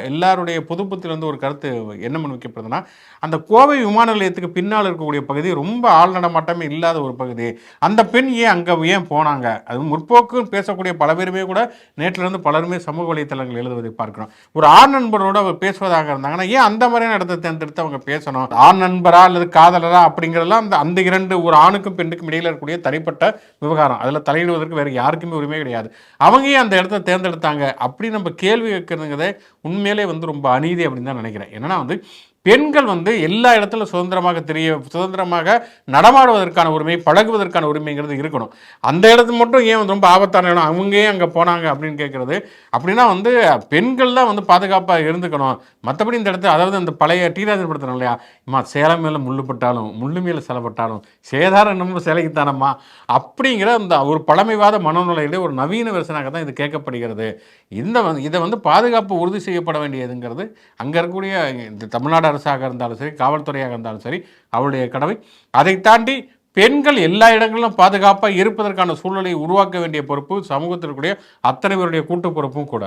எல்லாருடைய பொதுப்பத்திலிருந்து ஒரு கருத்து என்ன முன்வைக்கப்படுதுன்னா, அந்த கோவை விமான நிலையத்துக்கு பின்னால் இருக்கக்கூடிய பகுதி ரொம்ப ஆள் நடமாட்டமே இல்லாத ஒரு பகுதி. அந்த பெண் ஏன் போனாங்க? அது முற்போக்குன்னு பேசக்கூடிய பல பேருமே கூட நேற்றிலிருந்து பலருமே சமூக வலைத்தளங்கள் எழுதுவதை பார்க்கிறோம். ஒரு ஆண் நண்பரோடு அவர் பேசுவதாக இருந்தாங்கன்னா, ஏன் அந்த மாதிரியான இடத்தை தேர்ந்தெடுத்து அவங்க பேசணும்? ஆண் நண்பரா அல்லது காதலரா அப்படிங்கிறதெல்லாம் அந்த இரண்டு ஒரு ஆணுக்கும் பெண்ணுக்கும் இடையில இருக்கக்கூடிய தனிப்பட்ட விவகாரம். அதில் தலையிடுவதற்கு வேறு யாருக்குமே உரிமை கிடையாது. அவங்க ஏன் அந்த இடத்த தேர்ந்தெடுத்தாங்க? அப்படி நம்ம கேள்வி கேட்கறதுங்கிறதே உண்மையிலே ரொம்ப அநீதி அப்படின்னு தான் நினைக்கிறேன். என்னன்னா பெண்கள் எல்லா இடத்துல சுதந்திரமாக நடமாடுவதற்கான உரிமை, பழகுவதற்கான உரிமைங்கிறது இருக்கணும். அந்த இடத்து மட்டும் ஏன் ரொம்ப ஆபத்தான இடம், அவங்க ஏன் அங்கே போனாங்க அப்படின்னு கேட்குறது. அப்படின்னா பெண்கள் தான் பாதுகாப்பாக இருந்துக்கணும். மற்றபடி இந்த இடத்துல, அதாவது அந்த பழைய டீராஜன் படுத்தணும் இல்லையா, சேலம் மேலே முள்ளு பட்டாலும் முள்ளு மேலே செலப்பட்டாலும் சேதாரம் நம்ம சிலைக்குத்தானம்மா அப்படிங்கிற அந்த ஒரு பழமைவாத மனநிலையிலே ஒரு நவீன வெர்சனாக தான் இது கேட்கப்படுகிறது. இதை பாதுகாப்பு உறுதி செய்யப்பட வேண்டியதுங்கிறது அங்கே இருக்கக்கூடிய இந்த தமிழ்நாடு அரசாக இருந்தாலும் சரி, காவல்துறையாக இருந்தாலும் சரி, அவருடைய கடமை. அதை தாண்டி பெண்கள் எல்லா இடங்களிலும் பாதுகாப்பாக இருப்பதற்கான சூழ்நிலையை உருவாக்க வேண்டிய பொறுப்பு சமூகத்திற்குரிய அத்தனை பேருடைய கூட்டு பொறுப்பும் கூட.